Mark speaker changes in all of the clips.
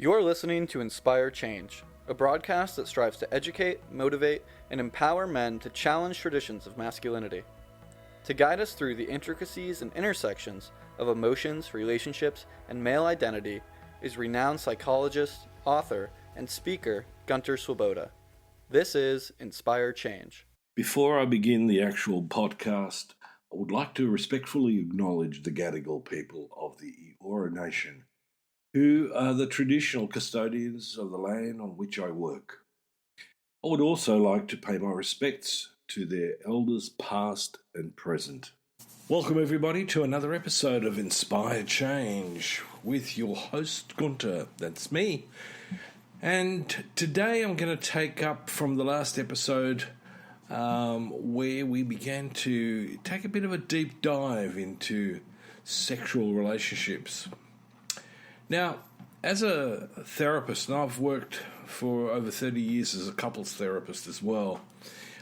Speaker 1: You're listening to Inspire Change, a broadcast that strives to educate, motivate, and empower men to challenge traditions of masculinity. To guide us through the intricacies and intersections of emotions, relationships, and male identity is renowned psychologist, author, and speaker Gunter. This is Inspire Change.
Speaker 2: Before I begin the actual podcast, I would like to respectfully acknowledge the Gadigal people of the Eora Nation, who are the traditional custodians of the land on which I work. I would also like to pay my respects to their elders past and present. Welcome everybody to another episode of Inspire Change with your host Gunter, that's me. And today I'm going to take up from the last episode where we began to take a bit of a deep dive into sexual relationships. Now, as a therapist, and I've worked for over 30 years as a couples therapist as well,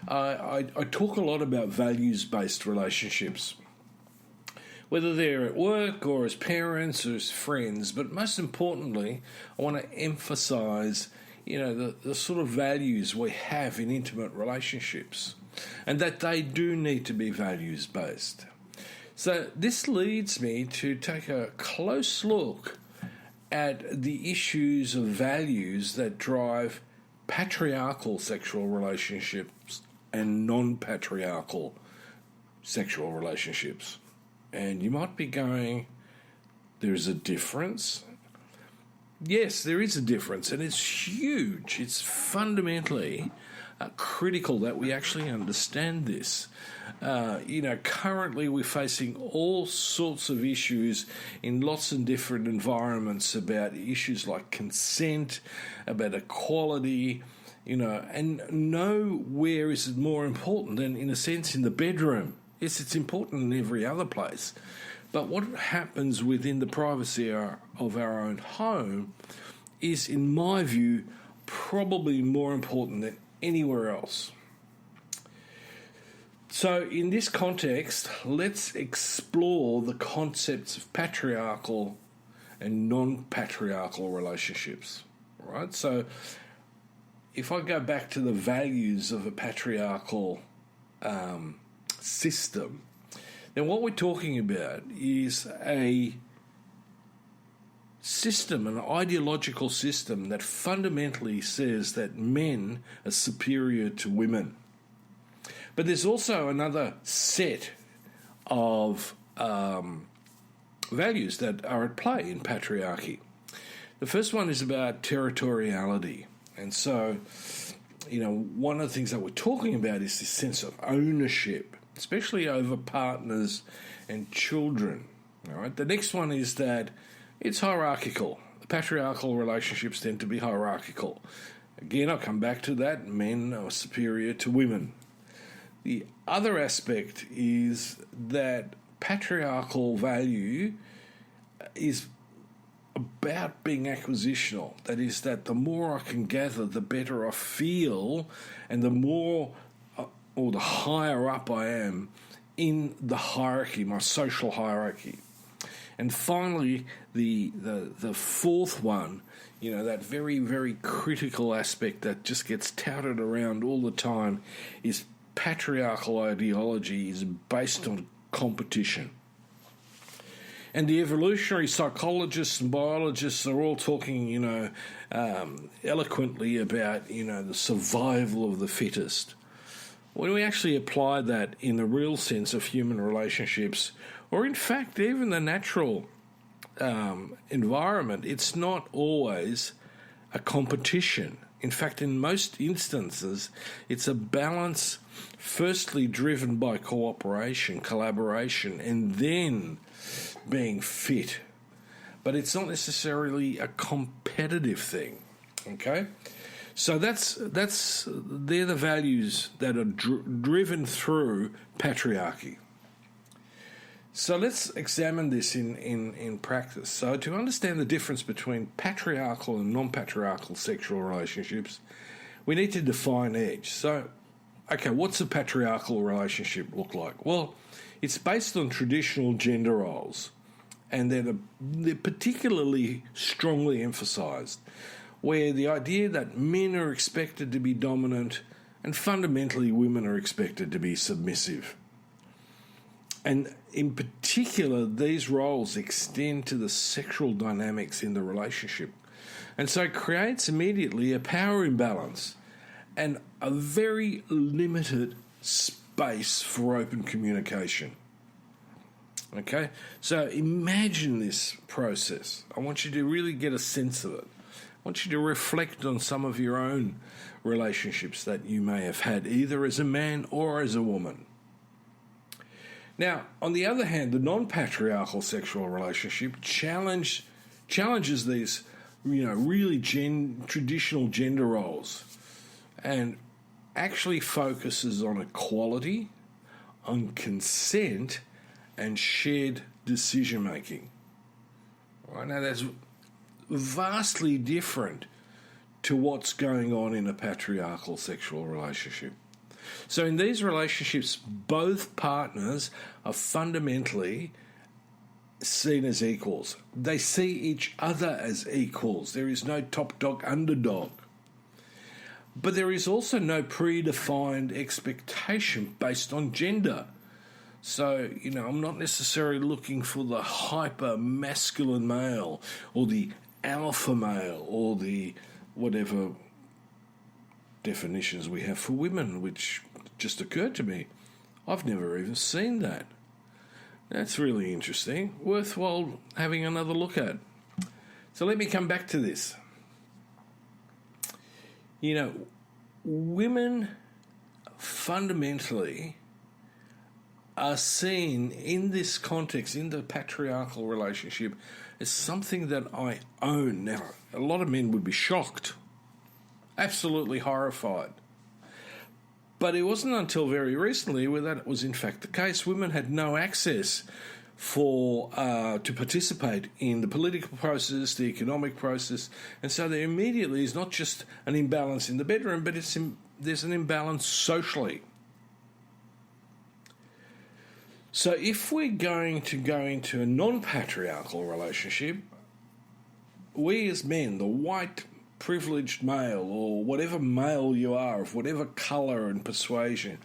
Speaker 2: I talk a lot about values-based relationships, whether they're at work or as parents or as friends. But most importantly, I want to emphasize, the sort of values we have in intimate relationships, and that they do need to be values-based. So this leads me to take a close look at the issues of values that drive patriarchal sexual relationships and non-patriarchal sexual relationships. And you might be going, there's a difference? Yes, there is a difference, and it's huge. It's fundamentally critical that we actually understand this. Currently we're facing all sorts of issues in lots of different environments about issues like consent, about equality, and nowhere is it more important than, in a sense, in the bedroom. Yes, it's important in every other place. But what happens within the privacy of our own home is, in my view, probably more important than anywhere else. So in this context, let's explore the concepts of patriarchal and non-patriarchal relationships. Right? So if I go back to the values of a patriarchal system, then what we're talking about is a system, an ideological system that fundamentally says that men are superior to women. But there's also another set of values that are at play in patriarchy. The first one is about territoriality. And so, one of the things that we're talking about is this sense of ownership, especially over partners and children. All right. The next one is that it's hierarchical. The patriarchal relationships tend to be hierarchical. Again, I'll come back to that. Men are superior to women. The other aspect is that patriarchal value is about being acquisitional. That is, that the more I can gather, the better I feel, and the more or the higher up I am in the hierarchy, my social hierarchy. And finally, the fourth one, that very, very critical aspect that just gets touted around all the time is patriarchal ideology is based on competition. And the evolutionary psychologists and biologists are all talking, eloquently about, the survival of the fittest. When we actually apply that in the real sense of human relationships, or in fact even the natural environment, it's not always a competition. In fact, in most instances, it's a balance firstly driven by cooperation, collaboration, and then being fit. But it's not necessarily a competitive thing, okay? So they're the values that are driven through patriarchy. So let's examine this in practice. So to understand the difference between patriarchal and non-patriarchal sexual relationships, we need to define each. So, okay, what's a patriarchal relationship look like? Well, it's based on traditional gender roles. and they're particularly strongly emphasized, where the idea that men are expected to be dominant and fundamentally women are expected to be submissive. And in particular, these roles extend to the sexual dynamics in the relationship. And so it creates immediately a power imbalance and a very limited space for open communication. Okay? So imagine this process. I want you to really get a sense of it. I want you to reflect on some of your own relationships that you may have had, either as a man or as a woman. Now, on the other hand, the non-patriarchal sexual relationship challenges these, really traditional gender roles, and actually focuses on equality, on consent, and shared decision making. Right, now, that's vastly different to what's going on in a patriarchal sexual relationship. So in these relationships, both partners are fundamentally seen as equals. They see each other as equals. There is no top dog, underdog. But there is also no predefined expectation based on gender. So, I'm not necessarily looking for the hyper masculine male or the alpha male or the whatever definitions we have for women, which just occurred to me. I've never even seen that. That's really interesting. Worthwhile having another look at. So let me come back to this. Women fundamentally are seen in this context, in the patriarchal relationship, as something that I own. Now, a lot of men would be shocked, absolutely horrified. But it wasn't until very recently where that was in fact the case. Women had no access to participate in the political process, the economic process, and so there immediately is not just an imbalance in the bedroom, but there's an imbalance socially. So if we're going to go into a non-patriarchal relationship, we as men, the white privileged male, or whatever male you are, of whatever colour and persuasion,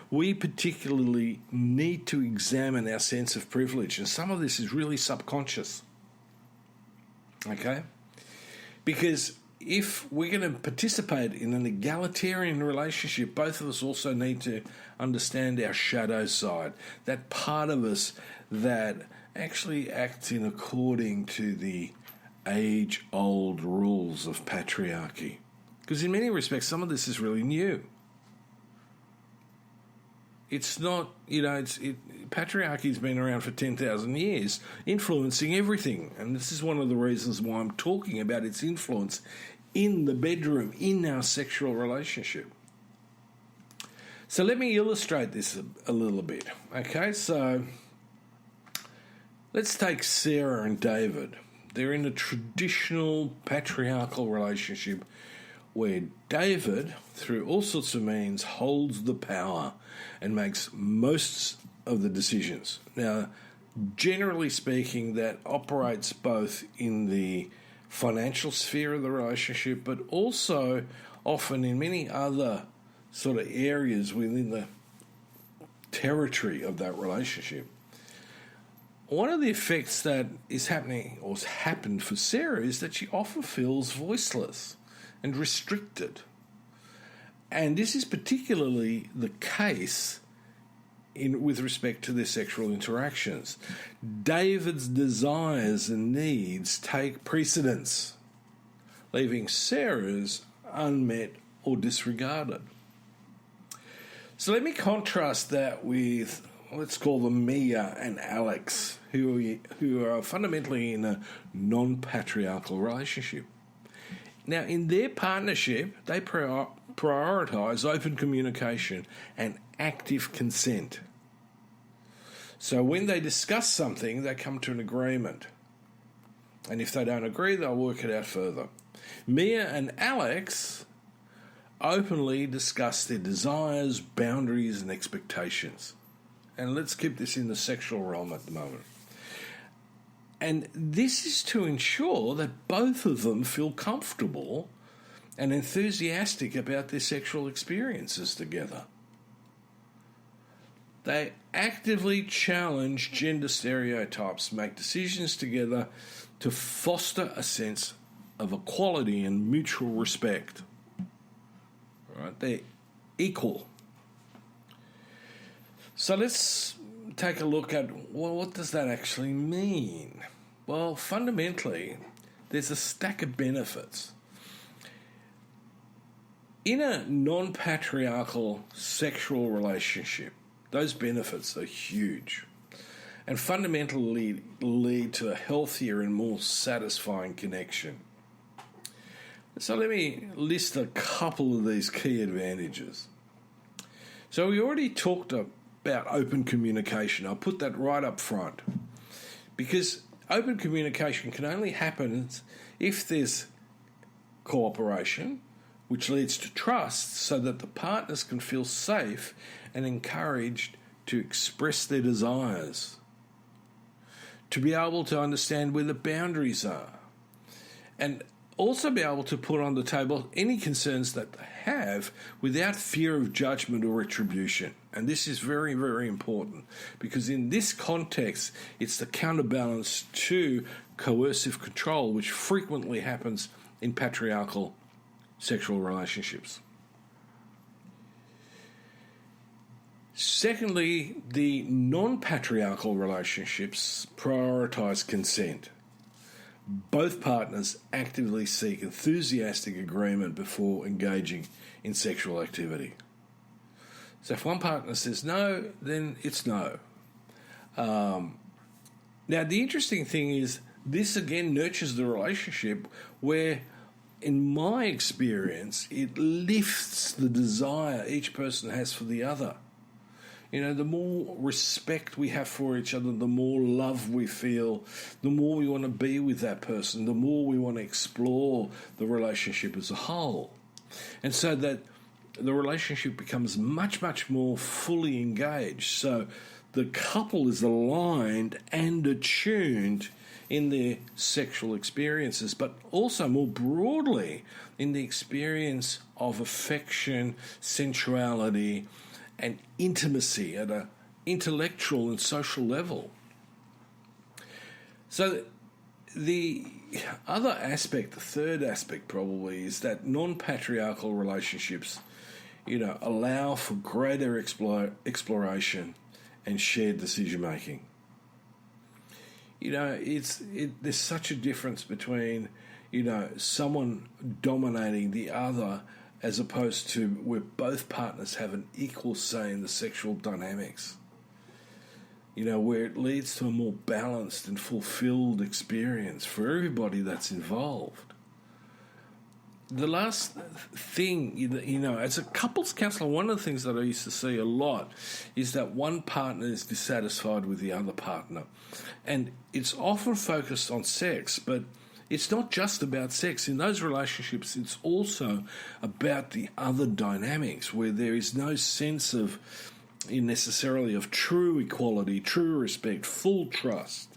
Speaker 2: we particularly need to examine our sense of privilege. And some of this is really subconscious. Okay? Because if we're going to participate in an egalitarian relationship, both of us also need to understand our shadow side, that part of us that actually acts in according to the age-old rules of patriarchy. Because in many respects, some of this is really new. It's not, patriarchy's been around for 10,000 years, influencing everything. And this is one of the reasons why I'm talking about its influence in the bedroom, in our sexual relationship. So let me illustrate this a little bit. Okay, so let's take Sarah and David. They're in a traditional patriarchal relationship where David, through all sorts of means, holds the power and makes most of the decisions. Now, generally speaking, that operates both in the financial sphere of the relationship, but also often in many other sort of areas within the territory of that relationship. One of the effects that is happening, or has happened for Sarah, is that she often feels voiceless and restricted. And this is particularly the case with respect to their sexual interactions. David's desires and needs take precedence, leaving Sarah's unmet or disregarded. So let me contrast that with, let's call them Mia and Alex, who are fundamentally in a non-patriarchal relationship. Now, in their partnership, they prioritise open communication and active consent. So when they discuss something, they come to an agreement. And if they don't agree, they'll work it out further. Mia and Alex openly discuss their desires, boundaries, and expectations. And let's keep this in the sexual realm at the moment. And this is to ensure that both of them feel comfortable and enthusiastic about their sexual experiences together. They actively challenge gender stereotypes, make decisions together to foster a sense of equality and mutual respect. Right? They're equal. So let's take a look at, well, what does that actually mean? Well, fundamentally, there's a stack of benefits. In a non-patriarchal sexual relationship, those benefits are huge and fundamentally lead to a healthier and more satisfying connection. So let me list a couple of these key advantages. So we already talked about open communication. I'll put that right up front because open communication can only happen if there's cooperation, which leads to trust so that the partners can feel safe and encouraged to express their desires, to be able to understand where the boundaries are, and also be able to put on the table any concerns that they have without fear of judgment or retribution. And this is very, very important because in this context, it's the counterbalance to coercive control, which frequently happens in patriarchal sexual relationships. Secondly, the non-patriarchal relationships prioritize consent. Both partners actively seek enthusiastic agreement before engaging in sexual activity. So if one partner says no, then it's no. Now, the interesting thing is this again nurtures the relationship where, in my experience, it lifts the desire each person has for the other. You know, the more respect we have for each other, the more love we feel, the more we want to be with that person, the more we want to explore the relationship as a whole. And so that the relationship becomes much, much more fully engaged. So the couple is aligned and attuned in their sexual experiences, but also more broadly in the experience of affection, sensuality, and intimacy at an intellectual and social level. So the other aspect, the third aspect probably, is that non-patriarchal relationships, allow for greater exploration and shared decision-making. There's such a difference between, someone dominating the other as opposed to where both partners have an equal say in the sexual dynamics. Where it leads to a more balanced and fulfilled experience for everybody that's involved. The last thing, as a couples counsellor, one of the things that I used to see a lot is that one partner is dissatisfied with the other partner. And it's often focused on sex, but it's not just about sex. In those relationships, it's also about the other dynamics where there is no sense of necessarily of true equality, true respect, full trust.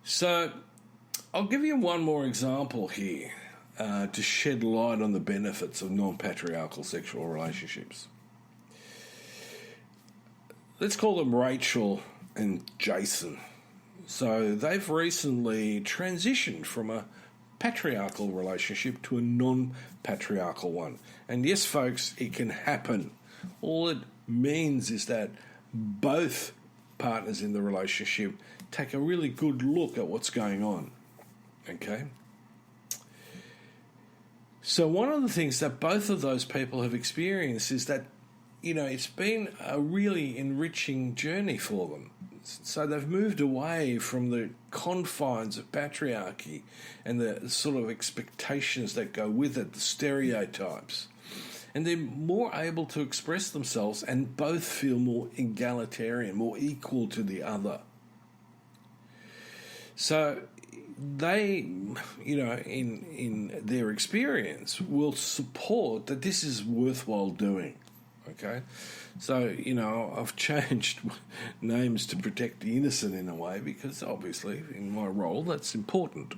Speaker 2: So I'll give you one more example here to shed light on the benefits of non-patriarchal sexual relationships. Let's call them Rachel and Jason. So they've recently transitioned from a patriarchal relationship to a non-patriarchal one. And yes, folks, it can happen. All it means is that both partners in the relationship take a really good look at what's going on. Okay? So one of the things that both of those people have experienced is that, it's been a really enriching journey for them. So they've moved away from the confines of patriarchy and the sort of expectations that go with it, the stereotypes. And they're more able to express themselves and both feel more egalitarian, more equal to the other. So they, in their experience, will support that this is worthwhile doing. Okay, so I've changed names to protect the innocent in a way because obviously in my role that's important.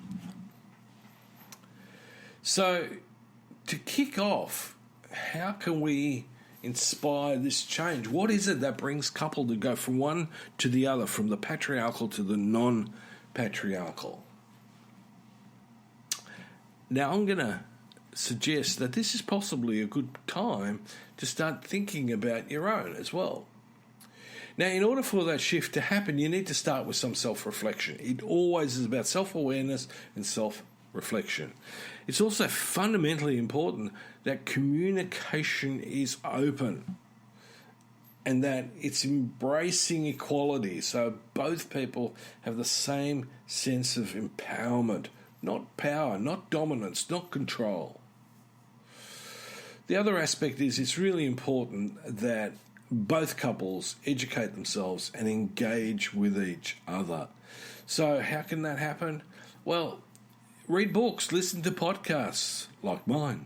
Speaker 2: So to kick off, how can we inspire this change? What is it that brings couple to go from one to the other, from the patriarchal to the non-patriarchal? Now I'm going to suggest that this is possibly a good time to start thinking about your own as well. Now, in order for that shift to happen, you need to start with some self-reflection. It always is about self-awareness and self-reflection. It's also fundamentally important that communication is open and that it's embracing equality so both people have the same sense of empowerment, not power, not dominance, not control. The other aspect is it's really important that both couples educate themselves and engage with each other. So how can that happen? Well, read books, listen to podcasts like mine,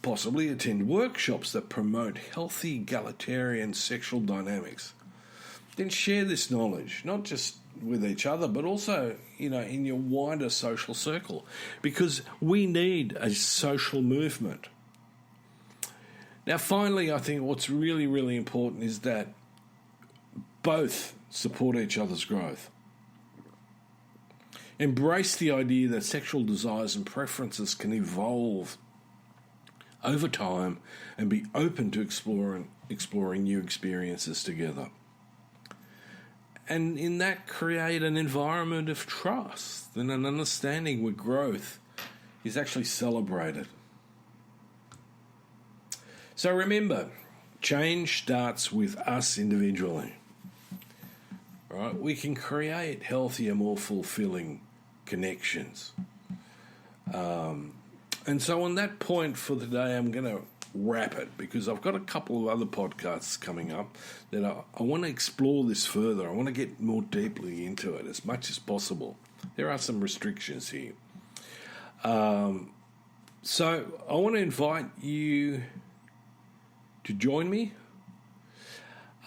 Speaker 2: possibly attend workshops that promote healthy egalitarian sexual dynamics. Then share this knowledge, not just with each other, but also, in your wider social circle, because we need a social movement. Now, finally, I think what's really, really important is that both support each other's growth. Embrace the idea that sexual desires and preferences can evolve over time and be open to exploring new experiences together. And in that, create an environment of trust and an understanding where growth is actually celebrated. So remember, change starts with us individually. Right? We can create healthier, more fulfilling connections. And so on that point for today, I'm going to wrap it because I've got a couple of other podcasts coming up that I want to explore this further. I want to get more deeply into it as much as possible. There are some restrictions here. So I want to invite you to join me.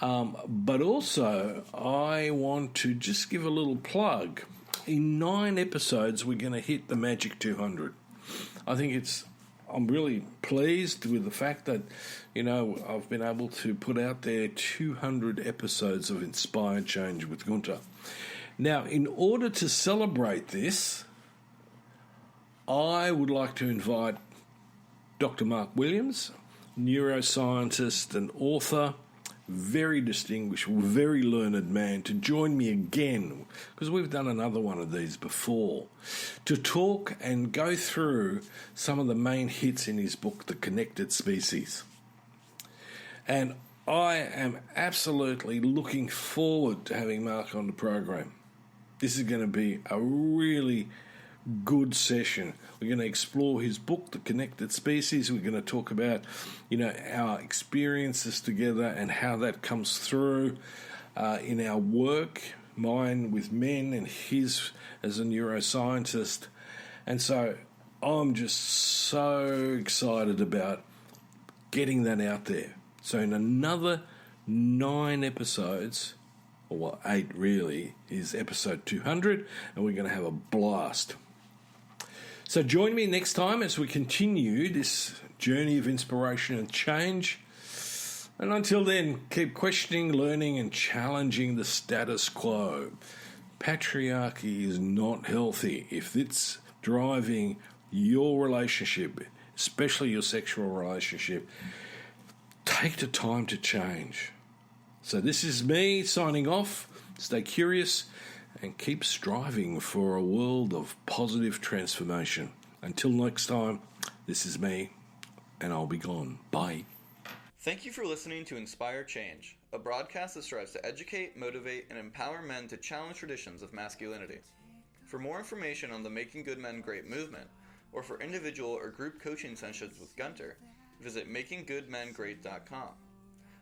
Speaker 2: But also, I want to just give a little plug. In 9 episodes, we're going to hit the magic 200. I'm really pleased with the fact that, I've been able to put out there 200 episodes of Inspired Change with Gunter. Now, in order to celebrate this, I would like to invite Dr. Mark Williams, neuroscientist and author, very distinguished, very learned man, to join me again, because we've done another one of these before, to talk and go through some of the main hits in his book, The Connected Species. And I am absolutely looking forward to having Mark on the program. This is going to be a really good session. We're going to explore his book, The Connected Species. We're going to talk about, our experiences together and how that comes through in our work, mine with men and his as a neuroscientist. And so I'm just so excited about getting that out there. So in another 9 episodes, or 8 really, is episode 200, and we're going to have a blast. So join me next time as we continue this journey of inspiration and change. And until then, keep questioning, learning, and challenging the status quo. Patriarchy is not healthy. If it's driving your relationship, especially your sexual relationship, take the time to change. So this is me signing off. Stay curious and keep striving for a world of positive transformation. Until next time, this is me, and I'll be gone. Bye.
Speaker 1: Thank you for listening to Inspire Change, a broadcast that strives to educate, motivate, and empower men to challenge traditions of masculinity. For more information on the Making Good Men Great movement, or for individual or group coaching sessions with Gunter, visit makinggoodmengreat.com.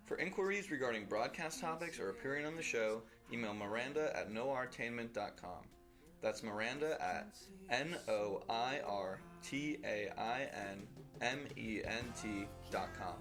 Speaker 1: For inquiries regarding broadcast topics or appearing on the show, email Miranda@noirtainment.com. That's Miranda at NOIRTAINMENT.com.